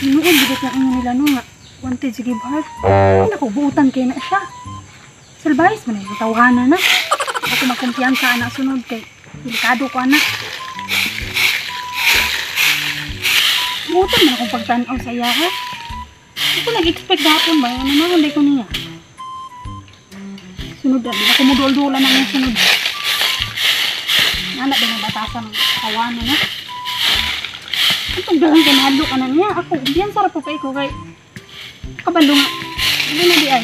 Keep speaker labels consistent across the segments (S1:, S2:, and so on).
S1: Inuon gid ko inyo nila no nga. Wanted sige Bart. Ay naku buutan kay na siya. Salbayis man yung tawanan na. Ako magkumpiyansa anak sunod kay delikado ko anak. Buutan man akong pagtanaw sa iya ha. Ako nag-expect dapon ba? Ano na hindi ko niya. Sunod na, ako mo dul-dulan na yung sunod. Anak din ang batasan ng kawanan na. Itong dalang kinahalo ka na niya. Ako, diyan sarap ko kay ko kay kabalo nga. Ano na di ay?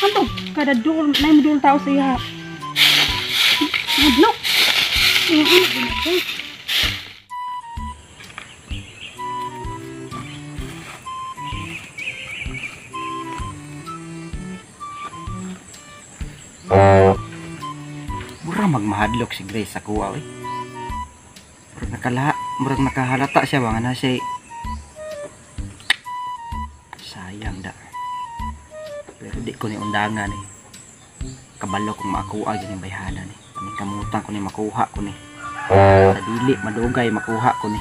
S1: Ano? Kada doon, na yung doon tao sa iya. Madlo. Yung anak din ako.
S2: Murang magmahadlok si Grace sa kuwa eh. Murang nakahalata siya ba nga na siya sayang da. Pero di ko ni undangan eh. Kabalo kong makuha dyan yung bayhanan eh. Kaming kamutan ko ni makuha ko ni. Para dili madugay makuha ko ni.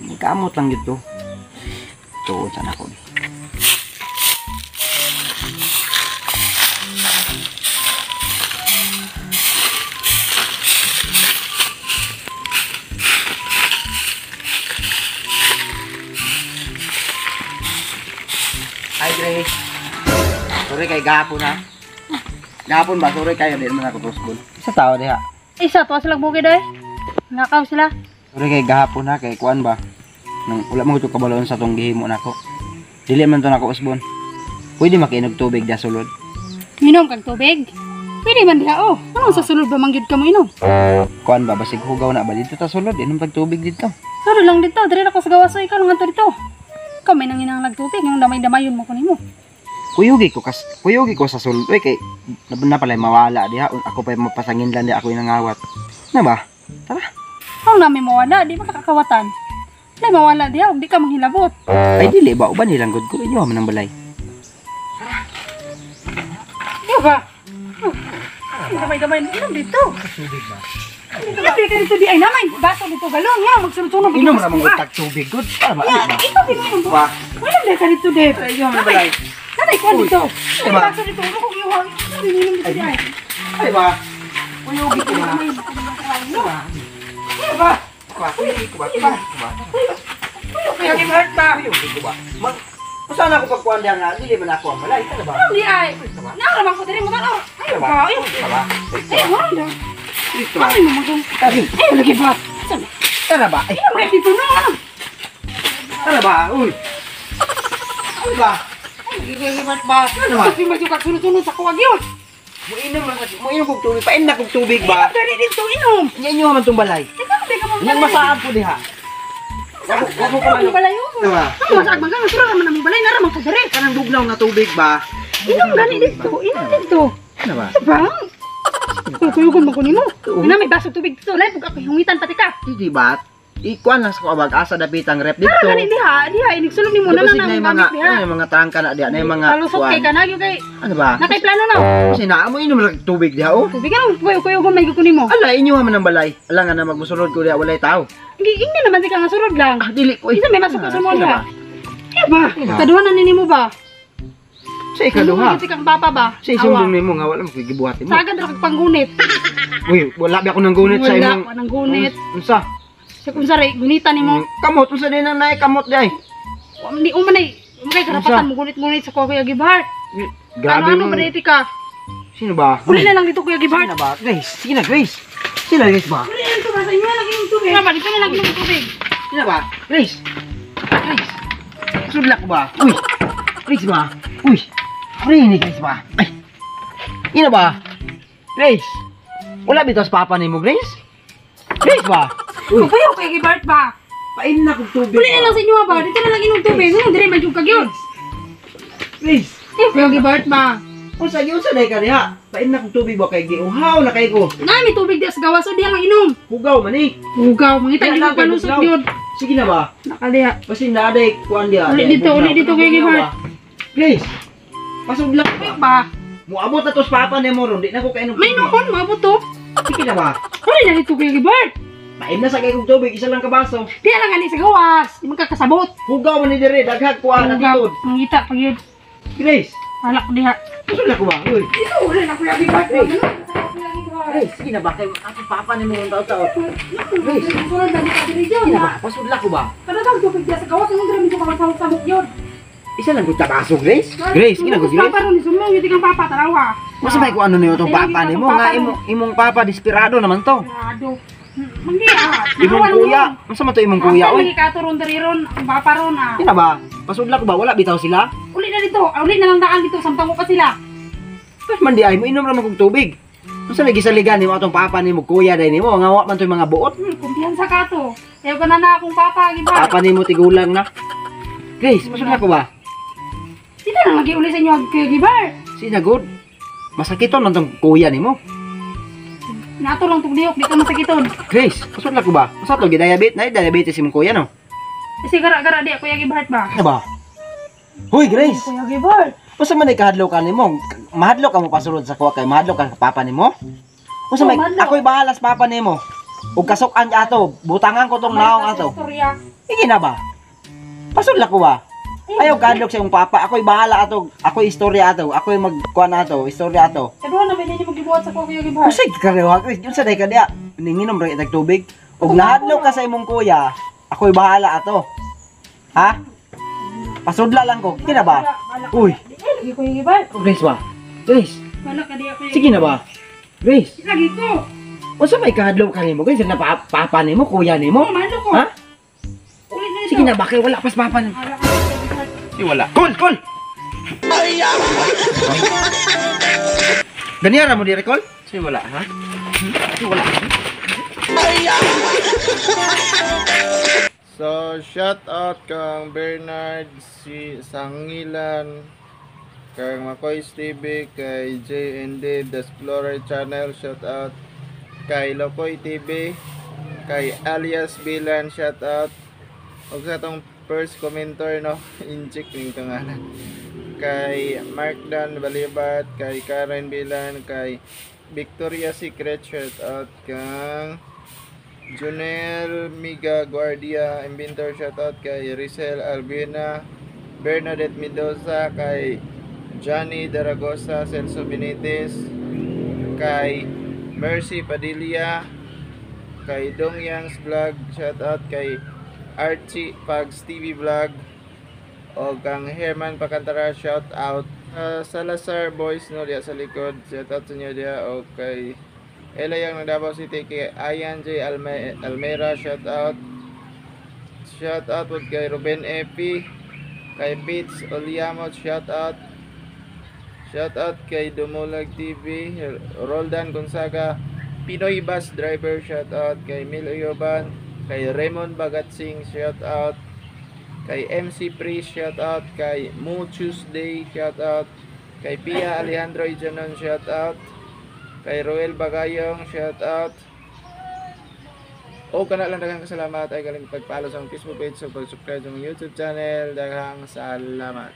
S2: Kaming kamot lang dito. Tuon sana ko ni. Hi Grace. Sorry kay gahapon ha. Gahapon ba? Sorry kayo din man ako tusbol. Isa tao diha.
S1: Isa, tuwa silang bukid eh. Nakaw sila.
S2: Sorry kay gahapon ha kay kuan ba. Nang wala mo ito kabalon sa tong gihimo nako. Dili man to nako usbon. Pwede makiinog tubig da sulod.
S1: Minom kang tubig. Pwede man diha oh. Ano sa sulod ba mangyud ka mo inom?
S2: Kuan ba basig hugaw na ba dito ta sulod inom tag tubig dito.
S1: Saro lang dito, dire ako sa gawas ikaw lang ato dito. Ikaw may nanginahanglag tubig, yung damay-damayon mo kunin mo.
S2: Kuyugi ko sa sulod kay na pala mawala diha ako pa mapasangin lang di ako inangawat. Na ba? Tara.
S1: Ang nami mawala, di ba kakawatan? Dili mawala diha, di ka manghilabot.
S2: Ay dili ba uban nilang gud ko inyo man ang balay.
S1: Di ba? Damay-damay inom dito.
S2: Tubig ba?
S1: Hindi ka dito di ay namay, baso dito galon nga, magsunod-sunod.
S2: Inom ra mong utag tubig gud. Para ba?
S1: Ikaw din mo.
S2: Wa.
S1: Wala na ka dito dito.
S2: Inyo man balay.
S1: Nanay ko dito. Ay
S2: Diba?
S1: baso dito, ako iwan. Ininom dito di ay.
S2: Ay ba? Kuyugi ko ba?
S1: Di ba?
S2: Kuyugi ko ba? Kuyugi ko ba?
S1: Kaya ni Bart ba?
S2: Kuyugi ko ba? Mag Usa na ako pagkuan diha nga dili man ako ang balay ka ba?
S1: Di ay. Naraman ko diri mo tanaw. Ay ba? Ay
S2: ba?
S1: wala.
S2: Dito ba?
S1: Ay mo magong. Ay lagi ba? Saan?
S2: Tara ba? Ay,
S1: Ay dito na.
S2: tara ba? Uy. Uy ba?
S1: Ay Bart ba?
S2: Ano ba?
S1: Kasi medyo kasunod-sunod sa kuwag yun.
S2: Mo inom kog tubig, pain na kog tubig ba?
S1: Dari dito inom.
S2: Inyo man tong balay.
S1: Ikaw di ka mo.
S2: Nang masaab ko diha. Wako ko
S1: Ano
S2: man.
S1: balay yun?
S2: Diba?
S1: Masag magkano sura naman ang balay naraman ko diri.
S2: Kanang dugnaw na tubig ba?
S1: Inom gani dito. Inom dito.
S2: Ano ba?
S1: Ba? Kuyugon mo kunin mo. Ina may baso tubig dito. Lai pug ako hungitan pati ka.
S2: Di ba? Ikuan lang sa kabag asa dapitang rep dito.
S1: Para gani diha inig sulod nimo na
S2: Kasi na
S1: nang
S2: yung mga
S1: gamit diha.
S2: yung mga trangka na diha, na yung mga
S1: Kalusot kay kanagyo kay
S2: Ano ba?
S1: nakay plano na.
S2: Kasi na mo inom lang tubig diha oh.
S1: Tubig ano kuyugon may kunin mo.
S2: Ala inyo man ang balay. Ala nga na magmusulod ko diha walay tao.
S1: Hindi naman di ka nga surod lang.
S2: Ah dili ko.
S1: Isa may masuk sa mo
S2: Sino
S1: diha.
S2: ba?
S1: Ba? Kaduha na nini mo ba?
S2: Sa ikaduha.
S1: Kasi kang papa ba?
S2: Sa isumbong nimo nga wala mo gibuhatin mo.
S1: Sagad ra kag panggunit.
S2: Uy, wala ba ako nang gunit sa imong
S1: Wala nang gunit.
S2: Unsa?
S1: Sa kung sari gunitan nimo.
S2: Kamot unsa din ang naay kamot di ay.
S1: Di umanay. Umay karapatan mo gunit-gunit sa Kuya Gibhart.
S2: Grabe
S1: Ano
S2: mo.
S1: ba ka?
S2: Sino ba?
S1: Uli na lang dito Kuya Gibhart.
S2: Sino ba? Grace. Sige na Grace. Sino Grace ba?
S1: Uli na ito sa inyo lagi yung tubig. Nga ba dito na lagi yung tubig.
S2: Sino ba? Grace. Grace. Sudlak ko ba? Uy. Grace ba? Uy. Rini Grace ba? Ay. Ina ba? Grace. Wala bitos papa nimo Grace? Grace ba? Uy.
S1: Kuya Kuya Gibhart ba?
S2: Pain na kog tubig.
S1: Uli na lang sa inyo ba? Dito na lagi yung tubig. Ano dire man yung kagyon.
S2: Grace.
S1: Kuya Gibhart ba?
S2: Unsa gyud sa day ka diha? Pain na kog tubig ba kay giuhaw na kay ko.
S1: Nami tubig di sa gawas o diya lang inom.
S2: Hugaw man eh.
S1: Hugaw, mangita
S2: Kaya
S1: di
S2: lang,
S1: ko palusot
S2: hugaw.
S1: yun.
S2: Sige na ba?
S1: Nakaliha.
S2: Kasi naday kuan dia.
S1: Uli dito Kuya Gibhart.
S2: Grace. Pasudlak
S1: Kuya
S2: ba?
S1: ba?
S2: Muabot na tos papa ni mo ron, di na ko kainom.
S1: May nukon, maabot to.
S2: Sige na ba?
S1: Uli na dito Kuya Gibhart.
S2: Paim na sa kay kong tubig, isa lang ka baso.
S1: Di lang gali sa gawas. Di man ka kasabot.
S2: Hugaw man ni dire, daghag kuha na
S1: Hugaw.
S2: tikod.
S1: Mangita pag yun.
S2: Grace,
S1: Alak diha.
S2: gusto na ko ba? Uy.
S1: Ito, wala na kuya Gibar.
S2: Grace, sige na ba? Kay ato papa ni mo yung tao-tao. Grace,
S1: Sunod na di ka diri dyan.
S2: sige na ba? Pasudla ko ba?
S1: Kadang tubig diya sa gawas. Ang dami ko makasabot yun.
S2: Isa lang ko tabaso, Grace. Grace, sige na ko, Grace.
S1: Papa ron, sumong yun kang papa, tarawa.
S2: Masa may ko ano niyo itong papa ni mo? Nga imong papa, desperado naman to.
S1: Rado. Manggi ah.
S2: Imong kuya. Masa man to imong kuya,
S1: Ang
S2: oy?
S1: katuron dari ron, ang papa ron ah.
S2: Sige na ba? Pasudla ko ba? Wala bitaw sila?
S1: Uli na dito, uli na lang daan dito, samtang ko pa sila.
S2: Tapos man di ay mo, inom naman kong tubig. Masa may gisaligan ni mo atong papa ni mo, kuya dahil ni mo, ngawa man to yung mga buot.
S1: Kumpiyansa ka to. Ayaw ka na akong papa, Gibar.
S2: Papa ni mo tigulang na. Grace, pasudla ko ba?
S1: Sino na lagi uli sa inyo, Kuya Gibar?
S2: Sinagod. Masakiton man tong kuya ni mo.
S1: Nato lang tugdiok, di ka masakiton.
S2: Grace, pasudla ko ba? Masa to, gidayabit? Na diabetes imong kuya no?
S1: Kasi gara-gara di, Kuya Gibar ba?
S2: Ano ba? Hoy, Grace!
S1: Kuya Gibar.
S2: Masa man ikahadlaw ka nimo? Mahadlaw ka mo pasulod sa kuwa kay mahadlaw ka papa nimo? Masa may
S1: mahadlaw.
S2: ako'y bahala sa papa nimo. Ug kasukan ato, butangan ko tong naong ato.
S1: Istorya.
S2: Sige na ba? Pasudla ko ba? Ayaw kahadlok sa iyong papa. Ako'y bahala ato. Ako'y istorya ato. Ako'y magkuha na ato. Istorya ato.
S1: Kaduhan na ba ninyo magibuhat sa Kuya Gibar?
S2: Kasi karewa ko. Yun sa day ka diya. Ninginom rin itag tubig. Ug nahadlok ka sa imong kuya. Ako'y bahala ato. Ha? Pasudla lang ko. Sige na ba? Uy.
S1: Lagi Kuya Gibar.
S2: Grace ba? Grace.
S1: Balak ka di, Kuya
S2: Sige na ba? Grace.
S1: Lagi ko.
S2: Unsa may kahadlok ka nimo? Grace na papa nimo, kuya nimo?
S1: Mahalo ko.
S2: Ha?
S1: Ulit na dito.
S2: Sige na ba? Kay wala pas papa nimo.
S1: Alak ka, Kuya Gibar.
S2: Di wala. Kol! Ganyan mo di recall? Si wala, ha? Si wala.
S3: So, shout out kang Bernard si Sangilan, kang Makoy's TV, kay JND The Explorer Channel, shout out kay Lokoy TV, kay Alias Bilan, shout out. Og sa tong first commenter no, injik ning pangalan. Kay Mark Dan Balibat, kay Karen Bilan, kay Victoria Secret, shout out kang Junel Miga Guardia Inventor, shout out kay Rizal Albina, Bernadette Mendoza, kay Johnny Daragosa, Celso Benitez, kay Mercy Padilla, kay Dongyang's Vlog, shout out kay Archie Pags TV Vlog, o kang Herman Pacantara, shout out. Salazar Boys no diya sa likod, shout out sa inyo diya. O kay Elayang ng Davao City, kay Ayan J. Almera, shout out. Shout out with kay Ruben Epi, kay Pits Oliamot, shout out. Shout out kay Dumulag TV, Roldan Gonzaga, Pinoy Bus Driver, shout out kay Mil Uyoban, kay Raymond Bagatsing, shout out kay MC Priest, shout out kay Mo Tuesday, shout out kay Pia Alejandro Ijanon, shout out kay Roel Bagayong, shout out. O kana lang daghang kasalamat ay galing pagpalo sa akong Facebook page, so pag-subscribe sa akong YouTube channel. Daghang salamat.